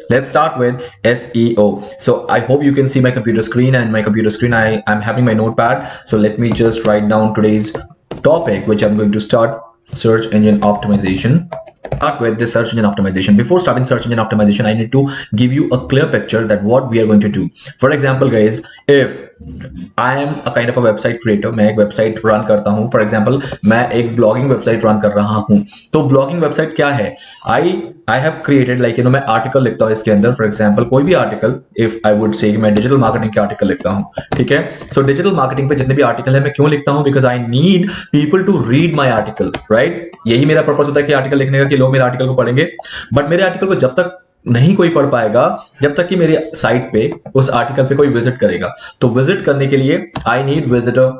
let's start with SEO. So I hope you can see my computer screen, and my computer screen I'm having my notepad. So let me just write down today's topic, which I'm going to start: search engine optimization. Start with the search engine optimization. Before starting search engine optimization, I need to give you a clear picture that what we are going to do. For example guys, if I am a kind of a website creator, मैं एक website run करता हूँ. For example मैं एक blogging website run कर रहा हूँ. तो ब्लॉगिंग वेबसाइट क्या है? आई हैव क्रिएटेड लाइक मैं आर्टिकल लिखता हूँ इसके अंदर. फॉर एग्जाम्पल कोई भी आर्टिकल, इफ आई वुड से मैं डिजिटल मार्केटिंग के आर्टिकल लिखता हूँ. ठीक है. सो डिजिटल मार्केटिंग पे जितने भी आर्टिकल है मैं क्यों लिखता हूँ? Because I need people to read my article, right. यही मेरा पर्पस होता है कि आर्टिकल लिखने का, कि लोग मेरे आर्टिकल को पढ़ेंगे. बट मेरे आर्टिकल को जब तक नहीं कोई पढ़ पाएगा जब तक कि मेरे साइट पे उस आर्टिकल पे कोई विजिट करेगा. तो विजिट करने के लिए आई नीड विजिटर.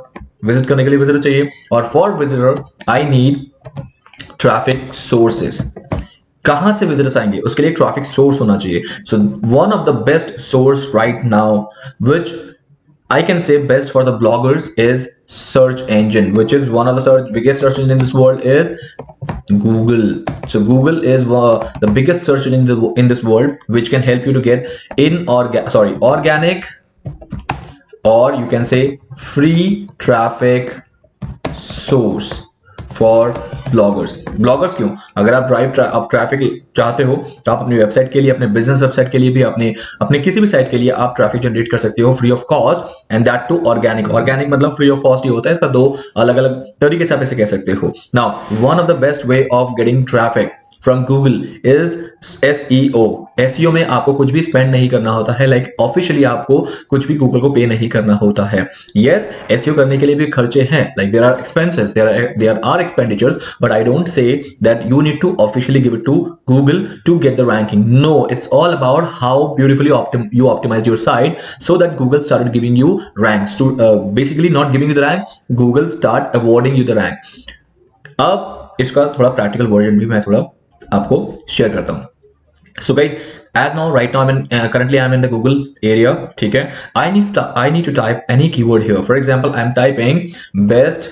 विजिट करने के लिए विजिटर चाहिए, और for visitor I need traffic sources. कहां से विजिटर्स आएंगे उसके लिए ट्रैफिक सोर्स होना चाहिए. So one of the best source right now which I can say best for the bloggers is search engine, which is one of the biggest search engine in this world is Google. So Google is the biggest search engine in this world, which can help you to get organic, or you can say free traffic source for bloggers. क्यों? अगर आप traffic चाहते हो तो आप अपनी website के लिए, अपने बिजनेस वेबसाइट के लिए भी, अपने किसी भी साइट के लिए आप ट्रैफिक जनरेट कर सकते हो free of cost, and that too organic. Organic मतलब फ्री ऑफ कॉस्ट ही होता है. इसका दो अलग अलग तरीके से आप इसे कह सकते हो. Now one of the best way of getting traffic from Google is SEO. SEO में आपको कुछ भी स्पेंड नहीं करना होता है, लाइक ऑफिशियली आपको कुछ भी गूगल को पे नहीं करना होता है. यस, SEO करने के लिए भी खर्चे हैं, like there are expenses, there are expenditures, but I don't say that you need to officially give it to Google to get the ranking. No, it's all about how beautifully you optimize your site so that Google started giving you ranks. To basically not giving you the rank, Google start awarding you the rank. अब इसका थोड़ा practical version भी मैं थोड़ा आपको share करता हूं. So guys, as now right now currently I'm in the Google area. ठीक है. I need to type any keyword here. For example, I'm typing best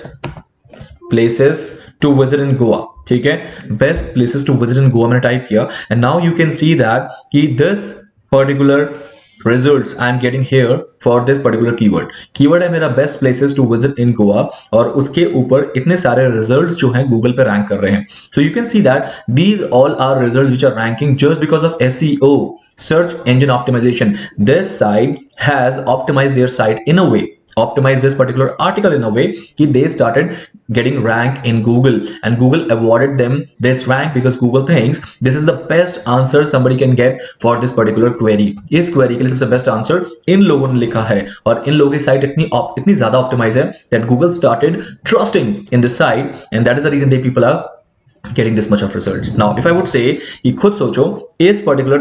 places to visit in Goa. ठीक है. Best places to visit in Goa मैंने type किया, and now you can see that कि this particular results I am getting here for this particular keyword है मेरा best places to visit in Goa, और उसके ऊपर इतने सारे results जो हैं Google पे रैंक कर रहे हैं. So you can see that these all are results which are ranking just because of SEO, search engine optimization. This site has optimized their site in a way, optimize this particular article in a way कि they started getting rank in Google, and Google awarded them this rank because Google thinks this is the best answer somebody can get for this particular query. इस query के लिए सबसे best answer in लोगों ने लिखा है, और इन लोगों की साइट इतनी ज्यादा ऑप्टिमाइज है that Google started trusting in this site, and that is the reason they people are getting this much of results. Now if I would say कि खुद सोचो इस particular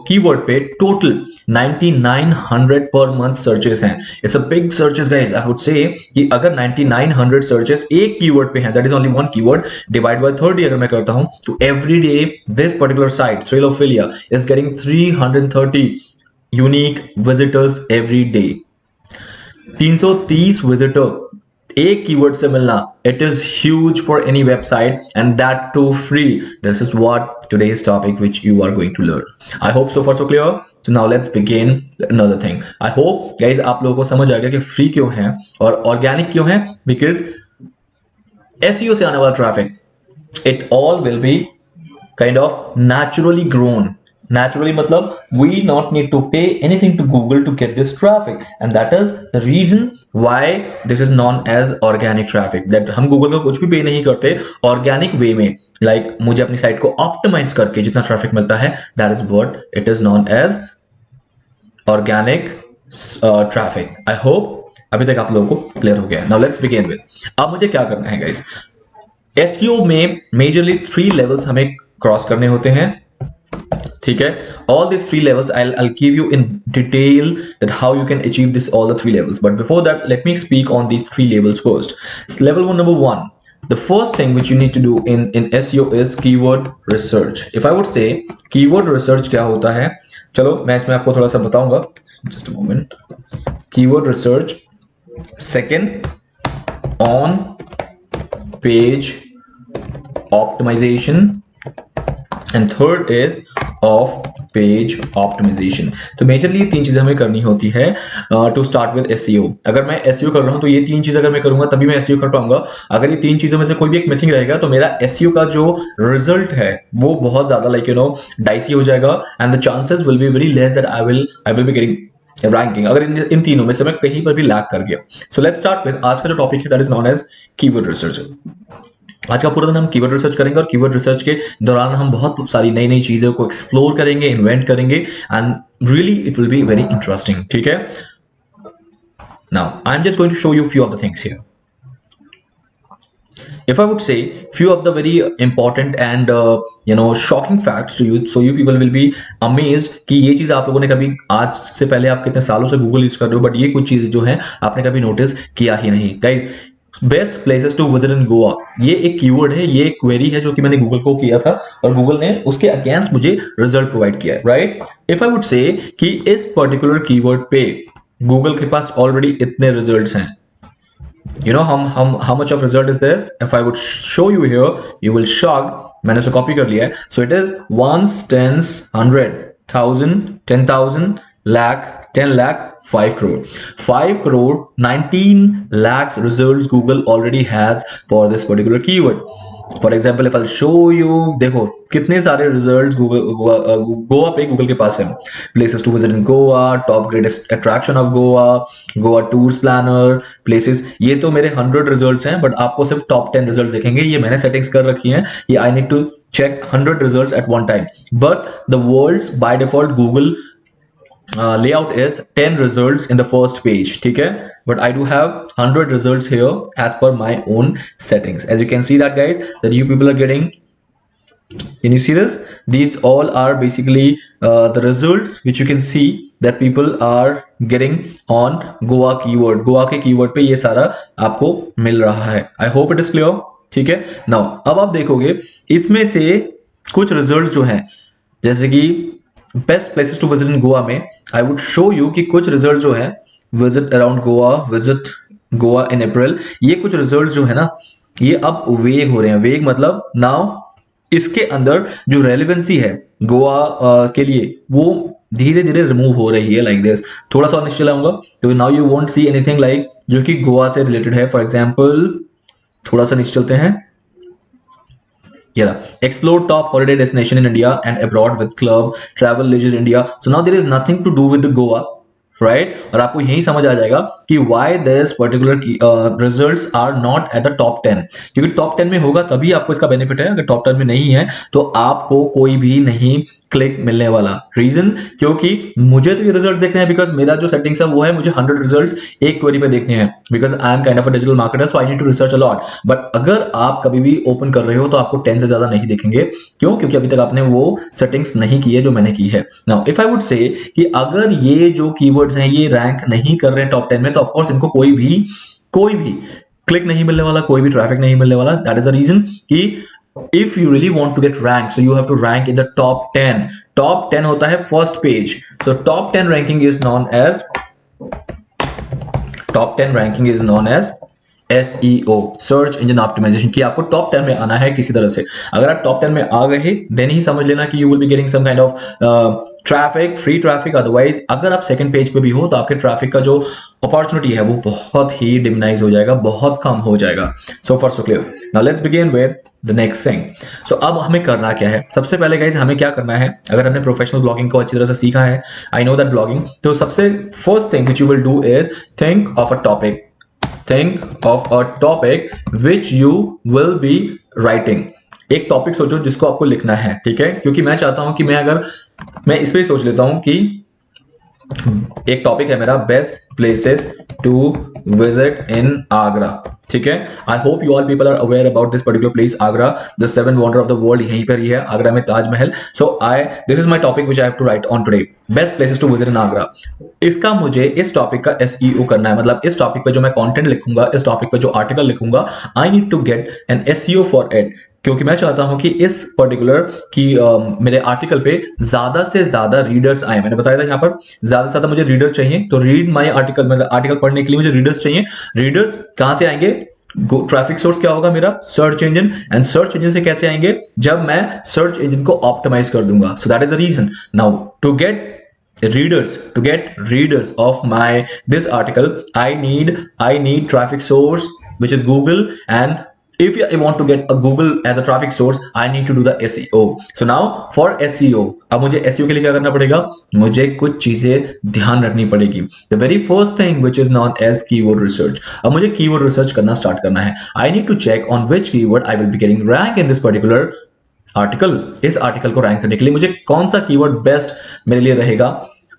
keyword पे total 9900 per month searches हैं. It's a big searches guys. I would say कि अगर 9900 searches एक keyword पे हैं, that is only one keyword, divide by 30 अगर मैं करता हूँ, तो every day this particular site Trailophilia is getting 330 unique visitors every day. 330 visitor एक कीवर्ड से मिलना, it is huge for any website, and that too free. This is what today's topic which you are going to learn. I hope so far so clear. So now let's begin another thing. I hope guys आप लोगों को समझ आ गया कि free क्यों है और organic क्यों है. Because SEO से आने वाला traffic, it all will be kind of naturally grown. Naturally मतलब we not need to pay anything to Google to get this traffic, and that is the reason why this is known as organic traffic. That हम Google को कुछ भी पे नहीं करते, organic way में, like मुझे अपनी साइट को ऑप्टिमाइज करके जितना ट्रैफिक मिलता है, that is what it is known as organic traffic. I hope अभी तक आप लोगों को क्लियर हो गया. Now let's begin with. अब मुझे क्या करना है guys? SEO में मेजरली 3 लेवल्स हमें क्रॉस करने होते हैं. ठीक है. All these 3 levels I'll give you in detail that how you can achieve this all the 3 levels. But before that, let me speak on these 3 levels first. Level number 1. The first thing which you need to do in SEO is keyword research. If I would say keyword research क्या होता है, चलो मैं इसमें आपको थोड़ा सा बताऊंगा. Just a moment. Keyword research. Second, on page optimization. And third is of page optimization. तो मेजरली ये 3 चीजें हमें करनी होती है टू स्टार्ट विद एसईओ। अगर मैं एसईओ कर रहा हूं तो ये 3 चीजें अगर मैं करूंगा तभी मैं एसईओ कर पाऊंगा। अगर ये 3 चीजों में से कोई भी एक मिसिंग रहेगा तो मेरा एसईओ का जो रिजल्ट है वो बहुत ज्यादा डाइसी हो जाएगा and the chances will be very less that I will be getting ranking अगर इन तीनों में से मैं कहीं पर भी लैग कर गया। सो लेट्स स्टार्ट विद आज का जो टॉपिक है that is known as keyword research. आज का पूरा दिन हम कीवर्ड रिसर्च करेंगे और कीवर्ड रिसर्च के दौरान हम बहुत सारी नई नई चीजों को एक्सप्लोर करेंगे, इन्वेंट करेंगे and really it will be very interesting. ठीक है, now I am just going to show you few of the things here. If I would say few of the very important and shocking facts to you, so you people will be amazed कि ये चीज आप लोगों ने कभी आज से पहले आप कितने सालों से गूगल यूज कर रहे हो बट ये कुछ चीजें जो है आपने कभी नोटिस किया ही नहीं। Guys, best places to visit in Goa, ये एक कीवर्ड है, ये एक क्वेरी है जो कि मैंने गूगल को किया था और गूगल ने उसके अगेंस्ट मुझे रिजल्ट प्रोवाइड किया है, right. If I would say कि इस पर्टिकुलर कीवर्ड पे गूगल के पास ऑलरेडी इतने रिजल्ट्स हैं, you know how much of result is this? If I would show you here, you will shocked. मैंने इसे कॉपी कर लिया है। So it is ones, tens, 100, 1000, 10,000, lakh, 10 lakh, 5 crore. 5 crore, 19 lakhs results Google already has for this particular keyword. For example, if I'll show you, देखो कितने सारे results Goa पे Google के पास है। Places to visit in Goa, top greatest attraction of Goa, Goa tours planner, places, ये तो मेरे 100 results हैं बट आपको सिर्फ top 10 results दिखेंगे। ये मैंने settings कर रखी हैं, ये I need to check 100 results at one time. But the world's by default Google layout is 10 results in the first page, ठीक है, but I do have 100 results here as per my own settings. As you can see that guys, that you people are getting, can you see this? These all are basically the results which you can see that people are getting on Goa keyword. Goa के keyword पे ये सारा आपको मिल रहा है। I hope it is clear, ठीक है। Now अब आप देखोगे इसमें से कुछ results जो हैं, जैसे कि best places to visit in Goa में आई वुड शो यू कि कुछ रिजल्ट जो है visit around Goa, visit Goa in April, ये कुछ रिजल्ट जो है ना ये अब वेग हो रहे हैं। वेग मतलब नाउ इसके अंदर जो रेलिवेंसी है गोवा के लिए वो धीरे धीरे रिमूव हो रही है। लाइक दिस, थोड़ा सा नीचे लाऊंगा तो now you won't see anything like जो कि गोवा से रिलेटेड है। फॉर एग्जाम्पल थोड़ा सा नीचे चलते हैं, explore top holiday destination in India and abroad with club, travel, leisure India. So now there is nothing to do with the Goa, right? और आपको यही समझ आ जाएगा कि why this particular results are not at the top 10, क्योंकि top 10 में होगा तभी आपको इसका बेनिफिट है। अगर top 10 में नहीं है तो आपको कोई भी नहीं क्लिक मिलने वाला। रीजन, क्योंकि मुझे तो ये रिजल्ट्स देखने हैं बिकॉज मेरा जो सेटिंग्स है वो है मुझे 100 रिजल्ट्स एक क्वेरी पे देखने हैं because I am kind of a digital marketer, so I need to research a lot. But अगर आप कभी भी ओपन कर रहे हो तो आपको 10 से ज्यादा नहीं दिखेंगे। क्यों? क्योंकि अभी तक आपने वो सेटिंग्स नहीं की है जो मैंने की है। Now if I would say कि अगर ये जो कीवर्ड्स हैं ये रैंक नहीं कर रहे हैं टॉप 10 में तो ऑफकोर्स इनको कोई भी क्लिक नहीं मिलने वाला, कोई भी ट्रैफिक नहीं मिलने वाला। दैट इज द रीजन कि if you really want to get ranked, so you have to rank in the top 10. Top 10 होता है first page. So top 10 ranking is known as SEO, Search Engine Optimization, कि आपको top 10 में आना है किसी तरह से। अगर आप टॉप 10 में आ गए देन ही समझ लेना कि you will be getting some kind of traffic, free traffic. Otherwise अगर आप सेकंड पेज पे भी हो तो आपके ट्रैफिक का जो अपॉर्चुनिटी है वो बहुत ही डिमिनाइज हो जाएगा, बहुत कम हो जाएगा। So far so clear. Now let's begin with the next thing. So अब हमें करना क्या है? सबसे पहले गाइस हमें क्या करना है, अगर हमने प्रोफेशनल ब्लॉगिंग को अच्छी तरह से सीखा है, आई नो दैट ब्लॉगिंग, तो सबसे first thing which you will do is think of a topic, think of a topic which you will be writing। एक टॉपिक सोचो जिसको आपको लिखना है, ठीक है। क्योंकि मैं चाहता हूं कि मैं इस पे सोच लेता हूं कि एक टॉपिक है मेरा best places to visit in Agra, ठीक है। आई hope you all people are aware about this particular place Agra, the 7 wonder of the world यहीं पर ही है, आगरा में ताजमहल। सो this is my topic which I have to right on today, best places to visit in Agra. इसका मुझे इस topic का SEO करना है, मतलब इस टॉपिक पे जो मैं कंटेंट लिखूंगा, इस टॉपिक पे जो आर्टिकल लिखूंगा, I need to get an SEO for it. क्योंकि मैं चाहता हूं कि इस पर्टिकुलर की मेरे आर्टिकल पे ज्यादा से ज्यादा रीडर्स आए। मैंने बताया था यहाँ पर ज्यादा से ज्यादा मुझे रीडर चाहिए, तो रीड माय आर्टिकल, मतलब आर्टिकल पढ़ने के लिए मुझे रीडर्स चाहिए। रीडर्स कहां से आएंगे? ट्रैफिक सोर्स क्या होगा मेरा? Search engine. And search engine से कैसे आएंगे? जब मैं सर्च इंजन को ऑप्टिमाइज कर दूंगा। So that is the reason. Now to get readers of my this article, I need traffic source which is Google. And if I want to get a Google as a traffic source, I need to do the SEO. So now for SEO, अब मुझे SEO के लिए क्या करना पड़ेगा? मुझे कुछ चीजें ध्यान रखनी पड़ेगी। The very first thing which is known as keyword research. अब मुझे keyword research करना स्टार्ट करना है। I need to check on which keyword I will be getting rank in this particular article. इस आर्टिकल को रैंक करने के लिए मुझे कौन सा कीवर्ड बेस्ट मेरे लिए रहेगा,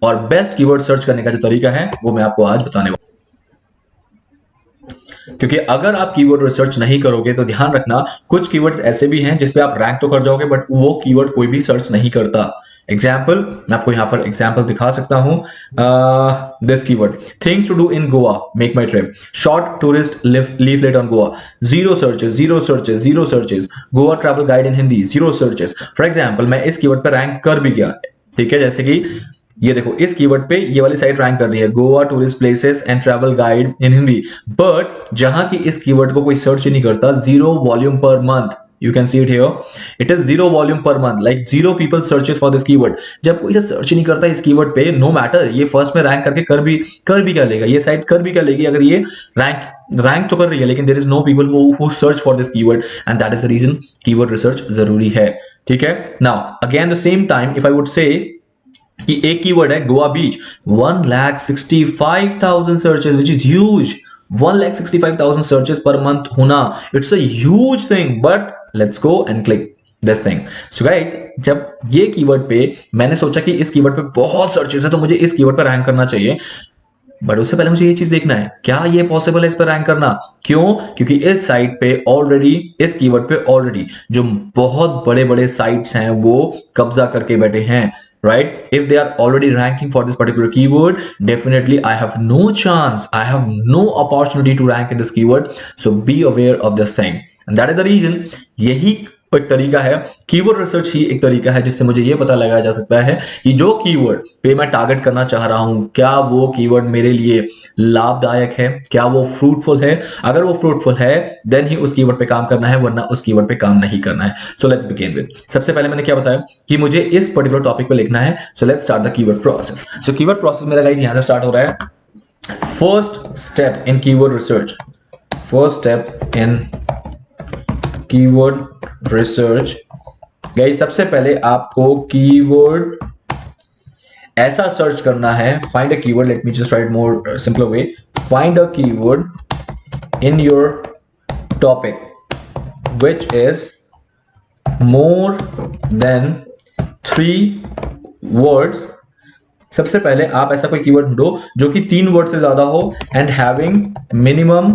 और बेस्ट कीवर्ड सर्च करने का जो तरीका है वो मैं आपको आज बताने वाला हूं। क्योंकि अगर आप कीवर्ड रिसर्च नहीं करोगे तो ध्यान रखना, कुछ कीवर्ड्स ऐसे भी हैं जिसपे आप रैंक तो कर जाओगे बट वो कीवर्ड कोई भी सर्च नहीं करता। एग्जाम्पल, मैं आपको यहां पर एग्जाम्पल दिखा सकता हूं। This keyword, things to do in Goa, make my trip, short tourist leaflet on Goa, zero searches, Goa travel guide in Hindi, zero searches. For example, मैं इस कीवर्ड पर रैंक कर भी गया, ठीक है। जैसे कि ये देखो, इस कीवर्ड पे ये वाली साइट रैंक कर रही है, Goa tourist places and travel guide in Hindi, but जहां की इस कीवर्ड को कोई सर्च ही नहीं करता, 0 volume per month. You can see it here. It is 0 volume per month. Like 0 people searches for this keyword. जब कोई इसे सर्च ही नहीं करता इस कीवर्ड पे, no matter ये फर्स्ट में रैंक करके कर भी क्या लेगा, ये साइट कर भी क्या लेगी अगर ये रैंक तो कर रही है, लेकिन there is no people who search for this keyword, and that is the reason keyword research जरूरी है, ठीक है। Now again the same time, if I would say कि एक कीवर्ड है Goa beach, 1,65,000 searches, which is huge. 1,65,000 searches per month होना, it's a huge thing, but let's go and click this thing. So guys, जब ये keyword पे मैंने सोचा कि इस कीवर्ड पे बहुत सर्चेस है तो मुझे इस कीवर्ड पे रैंक करना चाहिए, बट उससे पहले मुझे ये चीज देखना है क्या ये पॉसिबल है इस पर रैंक करना। क्यों? क्योंकि इस साइट पे ऑलरेडी, इस कीवर्ड पे ऑलरेडी जो बहुत बड़े बड़े साइट्स हैं वो कब्जा करके बैठे हैं, right? If they are already ranking for this particular keyword, definitely I have no chance, I have no opportunity to rank in this keyword. So be aware of this thing, and that is the reason, यही एक तरीका है, keyword research ही एक तरीका है जिससे मुझे ये पता लगाया जा सकता है कि जो कीवर्ड पे मैं टारगेट करना चाह रहा हूं, क्या वो कीवर्ड मेरे लिए लाभदायक है, क्या वो फ्रूटफुल है। अगर वो फ्रूटफुल है देन ही उस कीवर्ड पे काम करना है, वरना उस कीवर्ड पे काम नहीं करना है। सो लेट्स बिगिन विद, सबसे पहले मैंने क्या बताया कि मुझे इस पर्टिकुलर टॉपिक पे लिखना है। So let's start the keyword process. So keyword process मेरा गाइस यहां से स्टार्ट हो रहा है। First step in keyword research, first step in keyword research guys, सबसे पहले आपको कीवर्ड ऐसा सर्च करना है, find a keyword, late me just right more simpler way, find a keyword in your topic which is more than 3 words। सबसे पहले आप ऐसा कोई कीवर्ड ढूंढो जो कि 3 वर्ड से ज्यादा हो and having minimum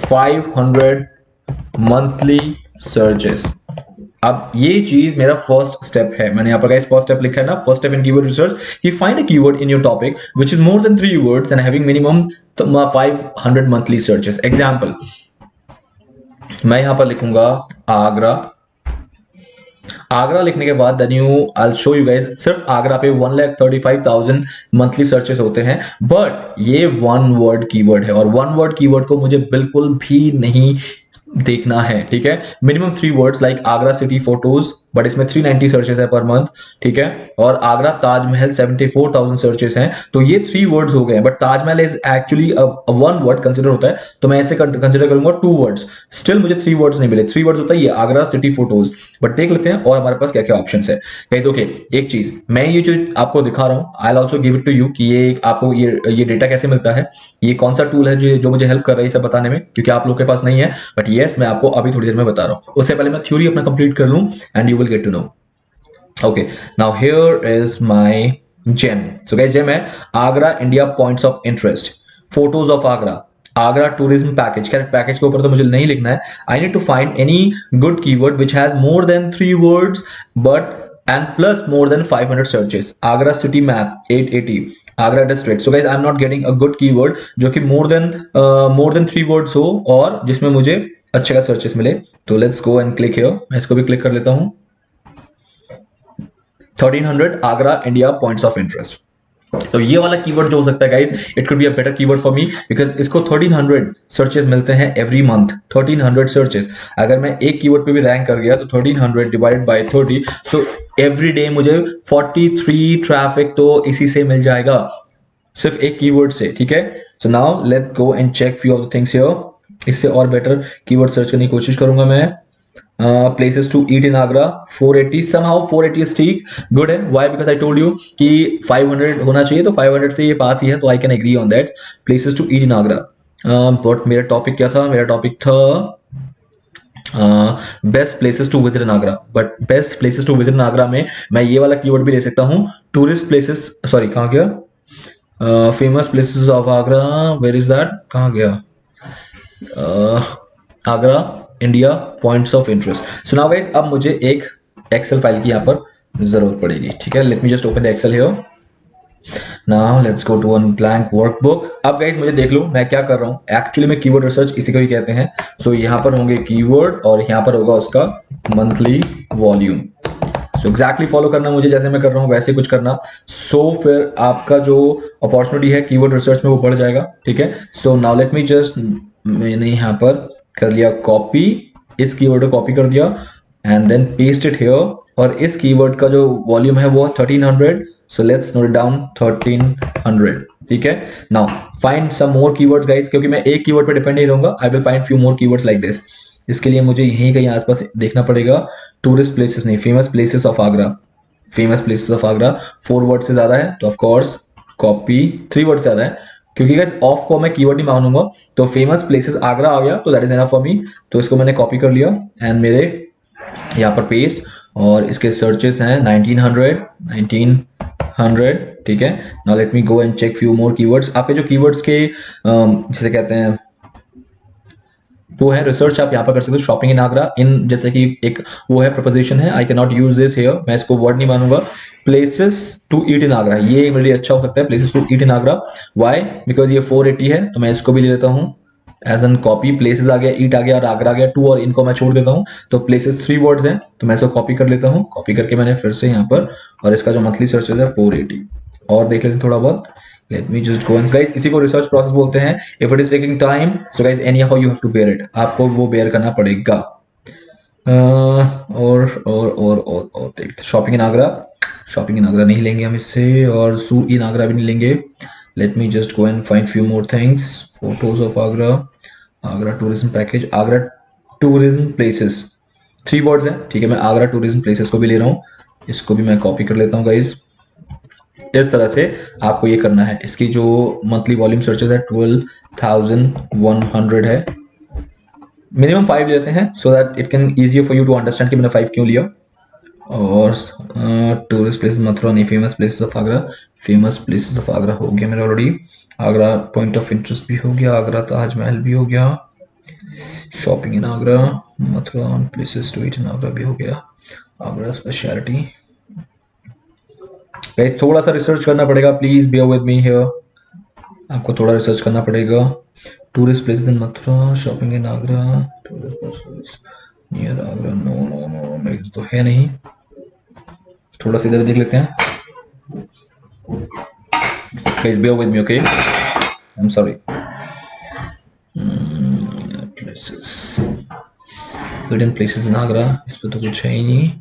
500 monthly searches. अब ये चीज मेरा फर्स्ट स्टेप है, मैंने यहाँ पर गाइस फर्स्ट स्टेप लिखा है ना, first step in keyword research कि find a keyword in your topic which is more than 3 words and having minimum 500 monthly searches. Example, मैं यहां पर लिखूंगा आगरा। आगरा लिखने के बाद then I show you guys, सिर्फ आगरा पे 1,35,000 मंथली सर्चेस होते हैं, बट ये 1 वर्ड कीवर्ड है और 1 वर्ड कीवर्ड को मुझे बिल्कुल भी नहीं देखना है, ठीक है। Minimum 3 words like Agra city photos, but इसमें 390 सर्चेस है पर मंथ, ठीक है। और आगरा ताजमहल 74,000 सर्चेस हैं, तो ये 3 वर्ड्स हो गए, but Taj Mahal is actually 1 word consider होता है, तो मैं ऐसे कंसिडर करूंगा 2 वर्ड्स। स्टिल मुझे 3 वर्ड्स नहीं मिले, 3 वर्ड्स होता है ये आगरा सिटी फोटोज। बट देख लेते हैं और हमारे पास क्या क्या ऑप्शन है गाइस। ओके, एक चीज मैं ये जो आपको दिखा रहा हूँ, I will also give it to you कि ये आपको ये डेटा कैसे मिलता है, ये कौन सा टूल है जो मुझे हेल्प कर रहा है इसे बताने में, क्योंकि आप लोग के पास नहीं है, बट यस मैं आपको अभी थोड़ी देर में बता रहा हूँ। उससे पहले मैं थ्योरी अपना कंप्लीट कर लूं and you will get to know. Okay, now here is my gem. So guys, gem है Agra India points of interest, photos of Agra, Agra tourism package. क्या पैकेज के ऊपर तो मुझे नहीं लिखना है, I need to find any good keyword which has more than 3 words but and plus more than 500 searches. Agra city map 880, Agra district. So guys I am not getting a good keyword जो कि मोर than 3 words हो और जिसमें मुझे अच्छे का searches मिले। तो let's go and click here, मैं इसको भी क्लिक कर लेता हूं। 1300 Agra India points of interest. तो ये वाला कीवर्ड जो हो सकता है guys, it could be a better keyword for me because इसको 1300 सर्चेस मिलते हैं एवरी मंथ, 1300 सर्चेस। अगर मैं एक कीवर्ड पे भी रैंक कर गया तो 1300 divided by 30, so every day मुझे 43 ट्रैफिक तो इसी से मिल जाएगा, सिर्फ एक कीवर्ड से, ठीक है। So now let's go and check few of the things here. इससे और बेटर कीवर्ड सर्च करने की कोशिश करूंगा मैं। places to eat in Agra 480, somehow 480 is ठीक, good है। why? because I told you कि 500 होना चाहिए, तो 500 से ये पास ही है, तो I can agree on that। places to eat in Agra, but मेरा टॉपिक क्या था? मेरा टॉपिक था best places to visit in Agra. But best places to visit in Agra में मैं ये वाला कीवर्ड भी ले सकता हूँ, टूरिस्ट प्लेसेस, सॉरी कहाँ गया, famous places of Agra, where is that, कहाँ गया, Agra India points of interest. So now guys, अब मुझे एक एक्सेल फाइल की यहाँ पर जरूरत पड़ेगी, ठीक है। Let me just open the Excel here. Now let's go to one blank workbook. अब गाइस मुझे देख लो मैं क्या कर रहा हूँ, एक्चुअली में कीवर्ड रिसर्च इसी को ही कहते हैं। सो यहाँ पर होंगे कीवर्ड और यहाँ पर होगा उसका monthly volume. So exactly follow करना मुझे, जैसे मैं कर रहा हूँ वैसे कुछ करना। सो फिर आपका जो अपॉर्चुनिटी है कीवर्ड रिसर्च में वो बढ़ जाएगा, ठीक है। So now let me just, मैंने यहाँ पर कर लिया कॉपी, इस कीवर्ड को कॉपी कर दिया and then paste it here. और इस कीवर्ड का जो वॉल्यूम है वो 1300, so let's note it down 1300, ठीक है। Now find some more keywords guys, क्योंकि मैं एक कीवर्ड पे डिपेंड नहीं रहूंगा, I will find few more keywords like this. इसके लिए मुझे यहीं कहीं आसपास देखना पड़ेगा। टूरिस्ट प्लेसेस नहीं, famous places of Agra, famous places of Agra 4 word से ज्यादा है तो ऑफ कोर्स कॉपी, 3 वर्ड से ज्यादा है क्योंकि गाइस ऑफ को मैं कीवर्ड नहीं मानूंगा। तो फेमस प्लेसेस आगरा आ गया तो that is enough for me. तो इसको मैंने कॉपी कर लिया एंड मेरे यहाँ पर पेस्ट, और इसके सर्चेस हैं 1900, ठीक है। Now let me go and check few more keywords. आपके जो कीवर्ड्स के जिसे कहते हैं वो है रिसर्च, आप यहाँ पर कर सकते हो। शॉपिंग इन आगरा, इन जैसे कि एक वो है प्रपोजिशन है, I can not use this here, मैं इसको वर्ड नहीं मानूंगा। Places to eat in Agra, ये मेरे लिए अच्छा हो सकता है, places to eat in Agra. Why? Because ये 480 है तो मैं इसको भी ले लेता हूँ एज एन कॉपी। प्लेसेस आ गया, ईट आ गया और आगरा आ गया, 2 और इनको मैं छोड़ देता हूँ। तो प्लेसेस 3 वर्ड्स हैं तो मैं इसको कॉपी कर लेता हूँ। कॉपी करके मैंने फिर से यहाँ पर, और इसका जो मंथली सर्चेस है 480, और देख लेते हैं थोड़ा बहुत। Let me just go and guys, इसी को रिसर्च प्रोसेस बोलते हैं। If it is taking time, so guys anyhow you have to bear it, आपको वो बेयर करना पड़ेगा। और देखते, shopping in Agra, shopping in Agra नहीं लेंगे हम इससे, और सू इन आगरा भी नहीं लेंगे। Let me just go and find few more things. Photos of Agra, Agra tourism package, Agra tourism places, 3 words हैं, ठीक है। मैं आगरा टूरिज्म प्लेसेस को भी ले रहा हूँ, इसको भी मैं कॉपी कर लेता हूँ गाइज। इस तरह से आपको ये करना है। इसकी जो मंथली वॉल्यूम सर्चेस है 12,100 है। मिनिमम 5 लेते हैं so that it can easier for you to understand कि मैंने 5 क्यों लिया। और टूरिस्ट प्लेस मथुरा नहीं, famous places of Agra, famous places of Agra हो गया मेरा already. Agra point of interest भी हो गया, आगरा ताजमहल भी हो गया, shopping in Agra, Mathura places to eat in Agra भी हो गया, आगरा स्पेशलिटी। गाइस थोड़ा सा रिसर्च करना पड़ेगा, please bear with me here, आपको थोड़ा रिसर्च करना पड़ेगा। Tourist places in Mathura, shopping in Agra, tourist places near Agra, no no no मैं तो है नहीं, थोड़ा सा इधर देख लेते हैं। Guys beer with me, okay, I am sorry. Places, hidden places in Agra, इस पे तो कुछ है ही नहीं।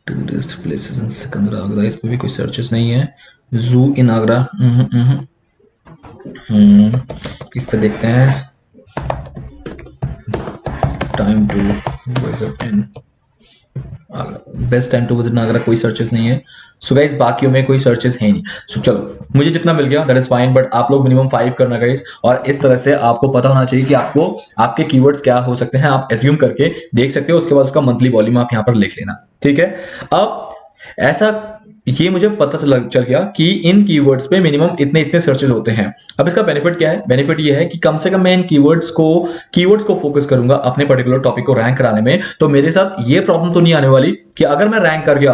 टूरिस्ट प्लेसेस इन सिकंदरा आगरा, इस पे भी कोई सर्चेस नहीं है। जू इन आगरा, इस पे देखते हैं। Time to visit in Agra, best time to visit Agra, कोई सर्चेस नहीं है। सो गाइस बाकियों में कोई सर्चेस है नहीं। सो चलो मुझे जितना मिल गया दैट इज फाइन, बट आप लोग मिनिमम 5 करना गाइस। और इस तरह से आपको पता होना चाहिए कि आपको आपके कीवर्ड्स क्या हो सकते हैं, आप एज्यूम करके देख सकते हो। उसके बाद उसका मंथली वॉल्यूम आप यहाँ पर लिख लेना, ठीक है। अब ऐसा ये मुझे पता चल गया कि इन कीवर्ड्स पे मिनिमम इतने इतने सर्चेस होते हैं। अब इसका बेनिफिट क्या है? बेनिफिट ये है कि कम से कम मैं इन कीवर्ड्स को फोकस करूंगा अपने पर्टिकुलर टॉपिक को रैंक कराने में। तो मेरे साथ ये प्रॉब्लम तो नहीं आने वाली कि अगर मैं रैंक कर गया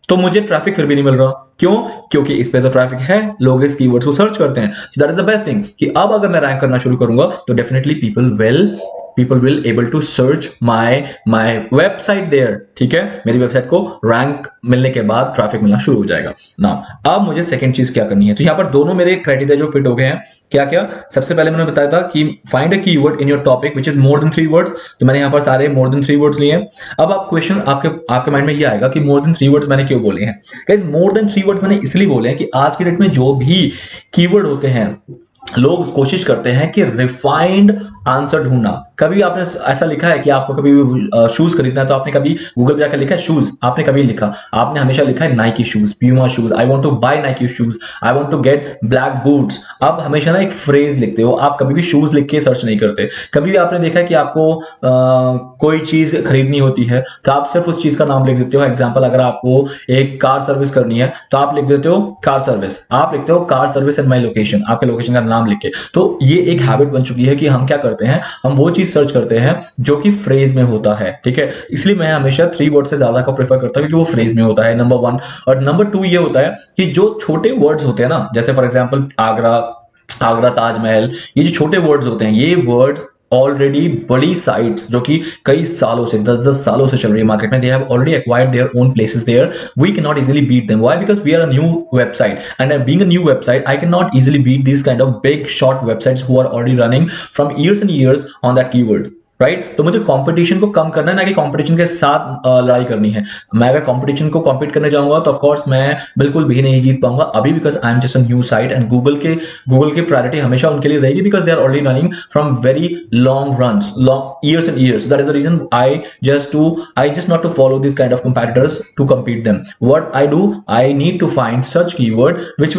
तो मुझे ट्रैफिक फिर भी नहीं मिल रहा। क्यों? क्योंकि इस पे तो ट्रैफिक है, लोग इस कीवर्ड्स को सर्च करते हैं। So that is the best thing कि अब अगर मैं रैंक करना शुरू करूंगा तो definitely people will people will able to search my website there। ठीक है, मेरी वेबसाइट को रैंक मिलने के बाद ट्रैफिक मिलना शुरू हो जाएगा ना। अब मुझे सेकंड चीज क्या करनी है, तो यहाँ पर दोनों मेरे क्राइटेरिया जो फिट हो गए हैं। क्या क्या? सबसे पहले मैंने बताया था कि find a keyword in your topic which is more than 3 words, तो मैंने यहाँ पर सारे मोर देन 3 वर्ड्स लिए हैं। अब आप क्वेश्चन आपके माइंड में ये आएगा कि मोर देन 3 वर्ड्स मैंने क्यों बोले हैं। गाइस, मोर देन 3 वर्ड्स मैंने इसलिए बोले हैं कि आज की डेट में जो भी कीवर्ड होते हैं, लोग कोशिश करते हैं कि रिफाइंड आंसर ढूंढना। कभी आपने ऐसा लिखा है कि आपको कभी भी शूज खरीदना है तो आपने कभी गूगल पे जाकर लिखा है शूज? आपने कभी लिखा? आपने हमेशा लिखा है Nike shoes, Puma shoes, I want to buy Nike shoes, I want to get black boots. आप हमेशा ना एक फ्रेज लिखते हो, आप कभी भी शूज लिख के सर्च नहीं करते। कभी भी आपने देखा है कि आपको कोई चीज खरीदनी होती है तो आप सिर्फ उस चीज का नाम लिख देते हो। एग्जाम्पल, अगर आपको एक कार सर्विस करनी है तो आप लिख देते हो कार सर्विस, आप लिखते हो car service and my location, आपके लोकेशन का नाम लिख के। तो ये एक हैबिट बन चुकी है कि हम क्या करते हैं, हम वो चीज सर्च करते हैं जो कि फ्रेज में होता है। ठीक है, इसलिए मैं हमेशा 3 वर्ड से ज्यादा का प्रेफर करता हूं क्योंकि वो फ्रेज में होता है, नंबर 1। और नंबर 2 ये होता है कि जो छोटे वर्ड्स होते हैं ना, जैसे फॉर एग्जांपल आगरा ताजमहल, ये जो छोटे वर्ड्स होते हैं, ये वर्ड्स ऑलरेडी बड़ी साइट्स जो कि कई सालों से 10-10 सालों से चल रही है मार्केट में, they have already acquired their own places there, we can not easily beat them. Why? Because we are a new website and being a new website I can not easily beat this kind of big short websites who are already running from years and years on that keyword. Right? तो मुझे competition को कम करना है, ना कि competition के साथ लड़ाई करनी है। मैं अगर कंपटीशन को कॉम्पीट करने जाऊंगा तो ऑफ कोर्स मैं बिल्कुल भी नहीं जीत पाऊंगा अभी, because I am just a new site and Google की प्रायोरिटी हमेशा उनके लिए रहेगी because they are already running from very long runs, long years and years. That is the reason I just not to follow this kind of competitors to compete them. What I do, I need to find such keyword which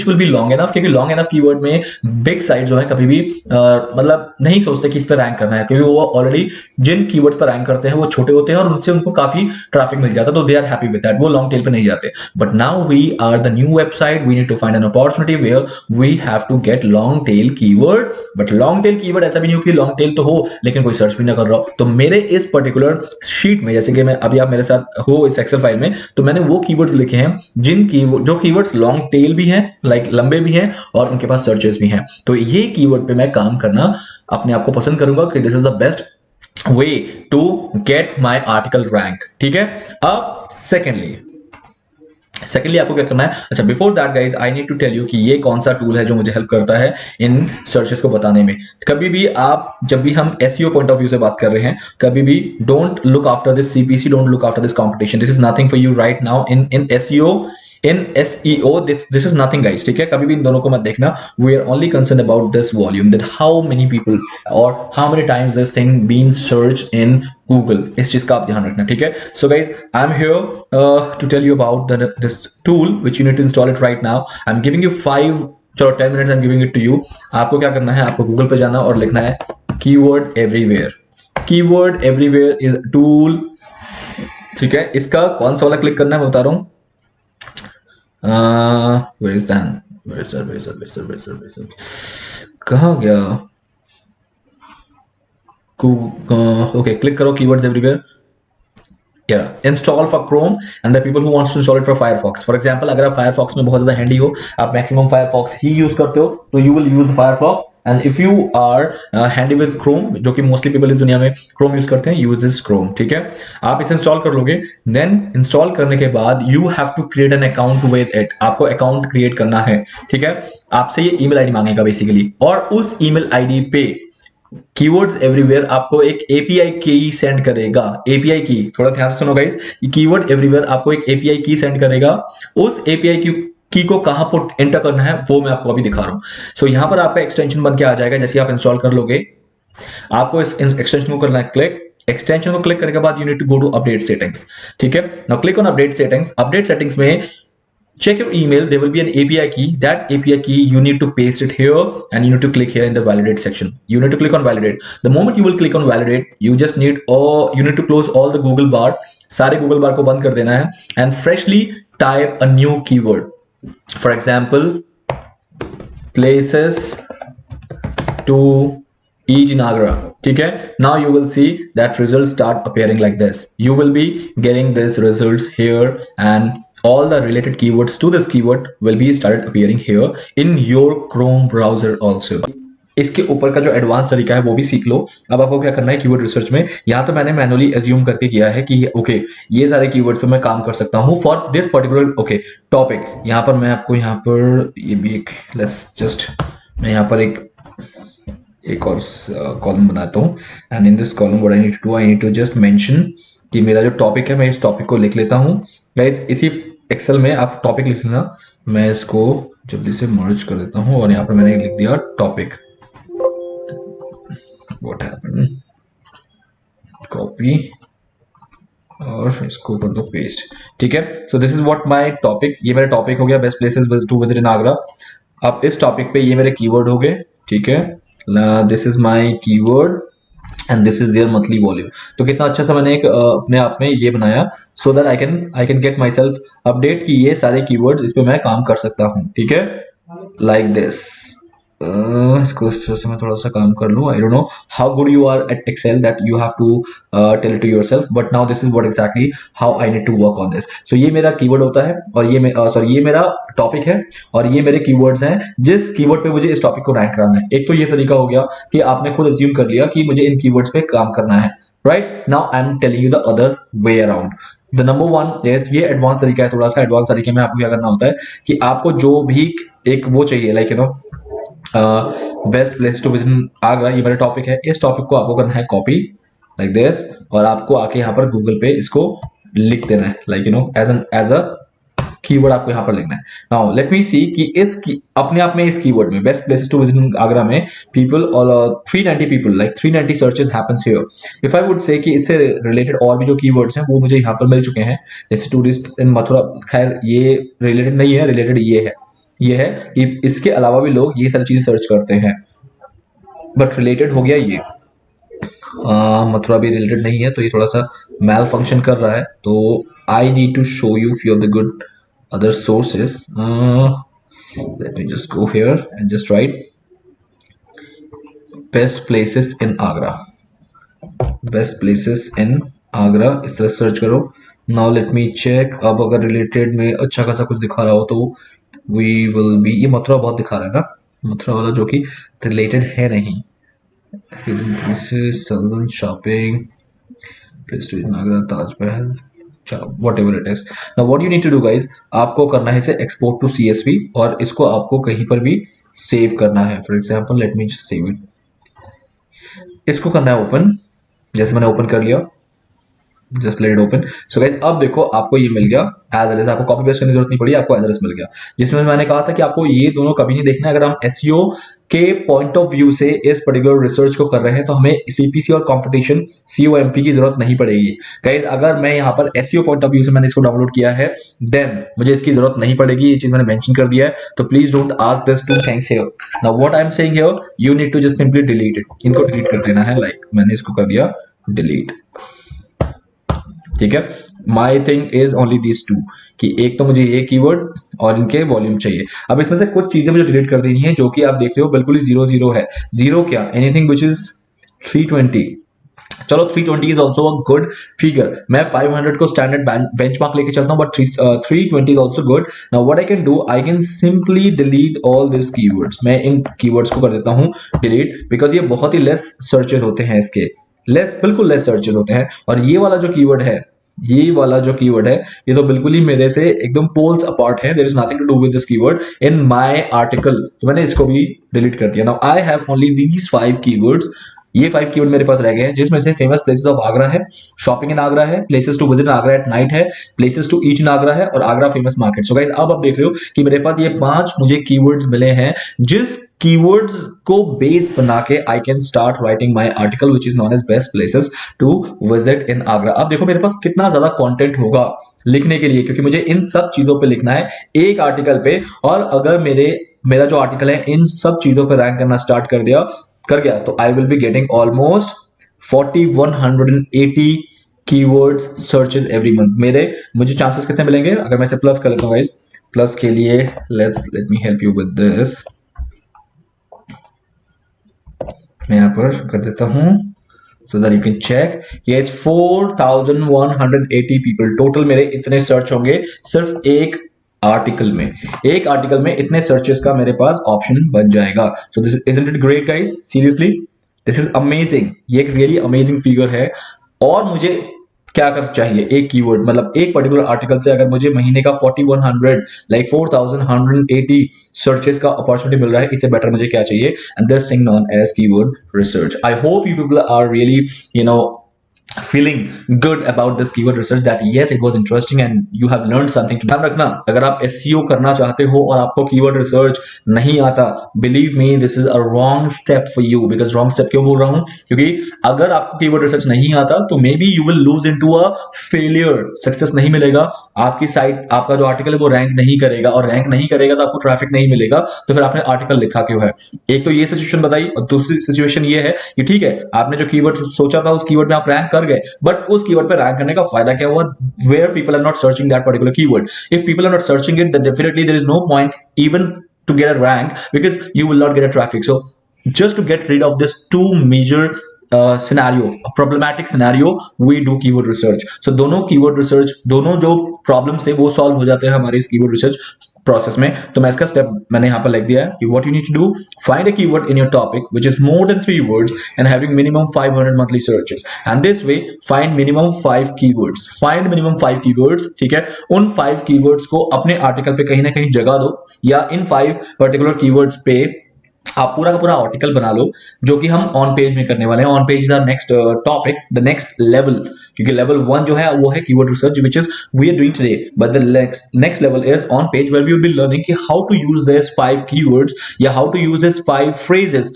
will be long enough, क्योंकि long enough keyword में big site जो है कभी भी मतलब नहीं सोचते कि इस पर रैंक करना है, क्योंकि वो ऑलरेडी जिन कीवर्ड्स पर रैंक करते हैं वो छोटे होते हैं और उनसे उनको काफी ट्रैफिक मिल जाता है, तो they are happy with that, वो लॉन्ग टेल पे नहीं जाते। But now we are the new website, we need to find an opportunity where we have to get long tail keyword. But long tail keyword ऐसा भी नहीं हो कि long tail तो हो लेकिन कोई सर्च भी ना कर रहा हो। तो मेरे इस पर्टिकुलर शीट में, जैसे कि मैं अभी आप मेरे साथ हो इस एक्सेल फाइल में, तो मैंने वो कीवर्ड्स लिखे हैं जो कीवर्ड्स लॉन्ग टेल भी हैं, लाइक लंबे भी हैं और उनके पास सर्चेस भी हैं। तो ये कीवर्ड पे मैं काम करना अपने आप को पसंद करूंगा कि this is the best way to get my article rank. ठीक है, अब सेकेंडली आपको क्या करना है। अच्छा, before that guys I need to tell you कि ये कौन सा टूल है जो मुझे हेल्प करता है इन सर्चेस को बताने में। कभी भी आप, जब भी हम एसईओ पॉइंट ऑफ व्यू से बात कर रहे हैं, कभी भी don't look after this CPC, don't look after this competition, this is nothing for you right now in SEO. In SEO, this is nothing guys। ठीक है, कभी भी इन दोनों को मत देखना। We are only concerned about this volume, that how many people or how many times this thing being searched in Google, इस चीज का आप ध्यान रखना। ठीक है, so guys I'm here to tell you about this tool which you need to install it right now। I'm giving you 10 minutes I'm giving it to you। आपको क्या करना है, आपको Google पे जाना और लिखना है keyword everywhere. Keyword everywhere is tool. ठीक है, इसका कौन सा वाला क्लिक करना है मैं बता रहा हूँ। where is that? कहाँ गया? Okay, click करो keywords everywhere. Install for Chrome and the people who wants to install it for Firefox. For example, अगर आप फायरफॉक्स में बहुत ज्यादा हैंडी हो, आप मैक्सिमम फायरफॉक्स ही यूज करते हो, तो you will use Firefox. And if you are handy with Chrome, जो कि मोस्टली पीपल इस दुनिया में क्रोम यूज करते हैं, यूज दिस क्रोम। ठीक है, आप इसे इंस्टॉल कर लोगे। देन इंस्टॉल करने के बाद you have to create an account with it. आपको अकाउंट क्रिएट करना है। ठीक है, आपसे ये ईमेल आईडी मांगेगा बेसिकली, और उस ईमेल आईडी पे कीवर्ड्स एवरीवेयर आपको एक एपीआई की सेंड करेगा। एपीआई की, थोड़ा ध्यान से सुनो गाइस, कीवर्ड एवरीवेयर आपको एक एपीआई की सेंड करेगा। उस एपीआई की को कहां पर एंटर करना है वो मैं आपको अभी दिखा रहा हूं। सो यहां पर आपका एक्सटेंशन बन के आ जाएगा। जैसे आप इंस्टॉल कर लोगे, आपको इस एक्सटेंशन को करना है क्लिक। एक्सटेंशन को क्लिक करने के बाद you need to go to update settings. ठीक है, now click on update settings. Update settings में check your email, there will be an API key. That API key you need to paste it here and you need to click here in the validate section. You need to click on validate. The moment you will click on validate, you need to close all the Google bar. सारे Google bar को बंद कर देना है and freshly type a new keyword. For example, places to each in Agra. ठीक है, now you will see that results start appearing like this. You will be getting these results here and all the related keywords to this keyword will be started appearing here in your Chrome browser also. इसके ऊपर का जो advance तरीका है वो भी सीख लो। अब आपको क्या करना है कीवर्ड रिसर्च में, यहाँ तो मैंने मैनुअली एज्यूम करके किया है कि ओके ये सारे कीवर्ड्स पे मैं काम कर सकता हूँ for this particular okay topic. यहाँ पर मैं आपको यहाँ पर ये भी एक लेट्स जस्ट मैं यहाँ पर एक और कॉलम बनाता हूँ and in this column what I need to do, I need to just mention कि मेरा जो टॉपिक है मैं इस टॉपिक को लिख लेता हूँ। गाइस इसी एक्सेल में आप टॉपिक लिख लेना, मैं इसको जल्दी से मर्ज कर देता हूँ और यहाँ पर मैंने लिख दिया टॉपिक। व्हाट हैपेंड, कॉपी और इसको कर दो पेस्ट। ठीक है, so this is what my topic, ये मेरा टॉपिक हो गया best places to visit in Agra. अब इस टॉपिक पे ये मेरे कीवर्ड हो गए। ठीक है, this is my keyword and this is there monthly volume. तो कितना अच्छा सा मैंने एक अपने आप में ये बनाया so that I can get my self update कि ये सारे कीवर्ड्स इस पे मैं काम कर सकता हूँ। ठीक है, लाइक दिस। इसको से मैं थोड़ा सा काम कर लूँ। I don't know how good you are at Excel that you have to tell to yourself, but now this is what exactly how I need to work on this. So ये मेरा कीवर्ड होता है और ये sorry ये मेरा topic है और ये मेरे कीवर्ड्स हैं जिस कीवर्ड पे मुझे इस टॉपिक को रैंक कराना है। एक तो ये तरीका हो गया कि आपने खुद अज्यूम कर लिया कि मुझे इन कीवर्ड्स पे काम करना है। Right now I am telling you the other way around. The number one yes, ये एडवांस तरीका है। थोड़ा सा एडवांस तरीके में आपको क्या करना होता है कि आपको जो भी एक वो चाहिए like you know best place to visit Agra, ये मेरा टॉपिक है। इस टॉपिक को आपको करना है कॉपी लाइक दिस और आपको आके यहाँ पर गूगल पे इसको लिख देना है like you know as a keyword आपको यहाँ पर लिखना है। नाउ लेट मी सी कि अपने आप में इस कीवर्ड में best places to visit Agra में पीपल और 390 people like 390 searches happens here. If I would say कि इससे रिलेटेड और भी जो कीवर्ड्स हैं वो मुझे यहाँ पर मिल चुके हैं, जैसे टूरिस्ट इन मथुरा। खैर ये रिलेटेड नहीं है, रिलेटेड ये है कि इसके अलावा भी लोग ये सारी चीजें सर्च करते हैं, बट रिलेटेड हो गया ये। मथुरा भी रिलेटेड नहीं है तो ये थोड़ा सा मैल फंक्शन कर रहा है। तो I need to show you few of the good other sources. Let me just go here and just write best places in Agra. Best places in Agra इस तरह सर्च करो। Now let me check। अब अगर related में अच्छा खासा कुछ दिखा रहा हो तो we will be, ये मथुरा बहुत दिखा रहा है ना, मथुरा वाला जो कि रिलेटेड है नहीं। Hidden places, Salvan shopping, place to in Agra, Taj Mahal, whatever it is. Now what you need to do guys, आपको करना है इसे export to CSV और इसको आपको कहीं पर भी सेव करना है। For example let me just save it. इसको करना है ओपन, जैसे मैंने ओपन कर लिया, just let it open. So guys अब देखो आपको ये मिल गया एज एल, आपको कॉपी पेस्ट करने की जरूरत नहीं पड़ी, आपको एज एल मिल गया। जिसमें मैंने कहा था कि आपको ये दोनों कभी नहीं देखना है। अगर हम एसईओ के पॉइंट ऑफ व्यू से इस पर्टिकुलर रिसर्च को कर रहे हैं तो हमें सीपीसी और कंपटीशन सीओएमपी की जरूरत नहीं पड़ेगी। गाइस अगर मैं यहाँ पर एसईओ पॉइंट ऑफ व्यू से मैंने इसको डाउनलोड किया है देन मुझे इसकी जरूरत नहीं पड़ेगी, ये चीज मैंने मेंशन कर दिया है। तो please don't ask this two things here. Now what I am saying here, you need to just simply delete it. इनको डिलीट कर देना है, लाइक मैंने इसको कर दिया डिलीट। ठीक है, my thing is only this two कि एक तो मुझे ये कीवर्ड और इनके वॉल्यूम चाहिए। अब इसमें से कुछ चीजें मुझे डिलीट कर देनी है जो कि आप देख रहे हो बिल्कुल ही 0 है। जीरो क्या, एनीथिंग विच इज 320। चलो 320 is also a good figure. मैं 500 को स्टैंडर्ड बेंचमार्क लेके चलता हूँ, but 320 is also good. Now what I can do, I can simply delete all this keywords. मैं इन कीवर्ड्स को कर देता हूँ डिलीट, बिकॉज ये बहुत ही लेस सर्चेस होते हैं, इसके बिल्कुल लेस सर्चेस होते हैं। और ये वाला जो कीवर्ड है, ये तो बिल्कुल ही मेरे से एकदम पोल्स अपार्ट है। There is nothing to do with this keyword in my article, तो मैंने इसको भी डिलीट कर दिया। Now I have only these 5 keywords. ये 5 कीवर्ड मेरे पास रह गए हैं, जिसमें से फेमस प्लेसेस ऑफ आगरा है, शॉपिंग इन आगरा है, places to visit Agra at night है, places to eat in Agra है और Agra famous market. So guys अब आप देख रहे हो कि मेरे पास ये 5 मुझे कीवर्ड्स मिले हैं, जिस कीवर्ड्स को बेस बना के I can start writing my article which is known as best places to visit in Agra. अब देखो मेरे पास कितना ज्यादा कंटेंट होगा लिखने के लिए, क्योंकि मुझे इन सब चीजों पे लिखना है एक आर्टिकल पे। और अगर मेरा जो आर्टिकल है इन सब चीजों पे रैंक करना स्टार्ट कर गया तो I will be getting almost 4180 keywords searches every month. मुझे चांसेस कितने मिलेंगे, अगर मैं इसे प्लस कर लेता हूँ गाइस, प्लस के लिए let me help you with this. मैं यहाँ पर कर देता हूँ so that you can check। yes 4180 people total मेरे इतने सर्च होंगे सिर्फ एक आर्टिकल में, एक आर्टिकल में इतने सर्चेस का मेरे पास ऑप्शन बन जाएगा। So this isn't it great guys, seriously this is amazing, ये एक रियली अमेजिंग फिगर है। और मुझे क्या कर चाहिए, एक कीवर्ड मतलब एक पर्टिकुलर आर्टिकल से अगर मुझे महीने का 4100 लाइक 4180 सर्चेस का अपॉर्चुनिटी मिल रहा है, इससे बेटर मुझे क्या चाहिए? And this thing known as keyword research. I hope you people are really feeling good about this keyword research, that yes it was interesting and you have learned something। ध्यान रखना, अगर आप SEO करना चाहते हो और आपको keyword research नहीं आता, believe me this is a wrong step for you। because wrong step क्यों बोल रहा हूं? क्योंकि अगर आपको keyword research नहीं आता तो maybe you will lose into a failure, success नहीं मिलेगा, आपकी साइट, आपका जो आर्टिकल है वो रैंक नहीं करेगा, और रैंक नहीं करेगा तो आपको ट्रैफिक नहीं मिलेगा, तो फिर आपने आर्टिकल लिखा क्यों है? एक तो ये सिचुएशन बताई, और दूसरी सिचुएशन ये है कि ठीक है आपने जो कीवर्ड सोचा था उस कीवर्ड में आप रैंक कर गए, बट उस कीवर्ड पे रैंक करने का फायदा क्या हुआ? Where people are not searching that particular keyword. If people are not searching it then definitely there is no point even to get a rank, because you will not get a traffic। So just to get rid of this two major scenario, a problematic scenario, we do keyword research। so दोनों keyword research, दोनों जो problems है वो solve हो जाते हैं हमारे इस keyword research process में। तो मैं इसका step मैंने यहाँ पर लिख दिया है कि what you need to do, find a keyword in your topic which is more than 3 words and having minimum 500 monthly searches, and this way find minimum 5 keywords, find minimum 5 keywords। ठीक है, उन 5 keywords को अपने article पे कहीं ना कहीं जगह दो, या इन 5 particular keywords पे आप पूरा का पूरा आर्टिकल बना लो, जो कि हम ऑन पेज में करने वाले हैं। On page is our next topic, the next level, क्योंकि लेवल 1 जो है वो है keyword research which is we are doing today, but the next level is on page where we will be learning कि how to use this 5 keywords या how to use this 5 phrases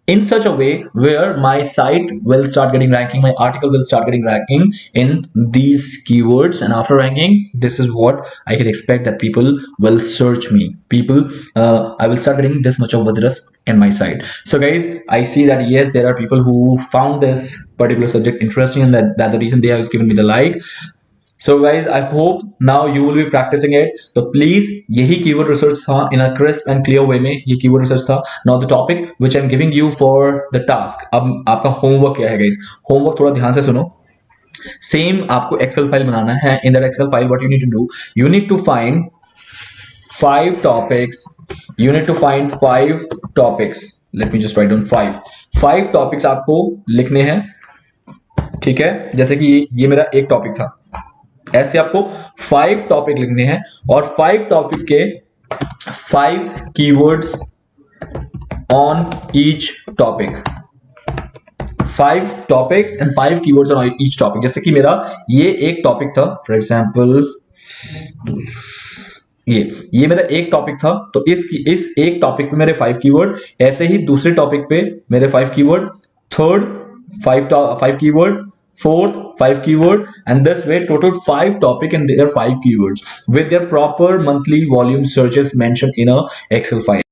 in such a way where my site will start getting ranking, my article will start getting ranking in these keywords, and after ranking this is what I can expect, that people will search me, I will start getting this much of visitors in my site। so guys, I see that yes there are people who found this particular subject interesting, and that the reason they have given me the like। so guys, I hope now you will be practicing it। तो please, यही keyword research था in a crisp and clear way में, ये keyword research था। now the topic which I'm giving you for the task, अब आपका homework क्या है guys? homework थोड़ा ध्यान से सुनो। same आपको excel file बनाना है। in that excel file what you need to do, you need to find 5 topics, you need to find 5 topics, let me just write down 5 topics आपको लिखने हैं। ठीक है, जैसे कि ये मेरा एक टॉपिक था, ऐसे आपको 5 टॉपिक लिखने हैं, और 5 टॉपिक के 5 keywords on each topic, 5 topics and 5 keywords on each topic. जैसे कि मेरा ये एक टॉपिक था, फॉर एग्जांपल ये मेरा एक टॉपिक था, तो इस एक टॉपिक पे मेरे 5 कीवर्ड, ऐसे ही दूसरे टॉपिक पे मेरे 5 keyword, third 5 keyword, fourth 5 keyword, and this way total 5 topic and their 5 keywords with their proper monthly volume searches mentioned in a Excel file।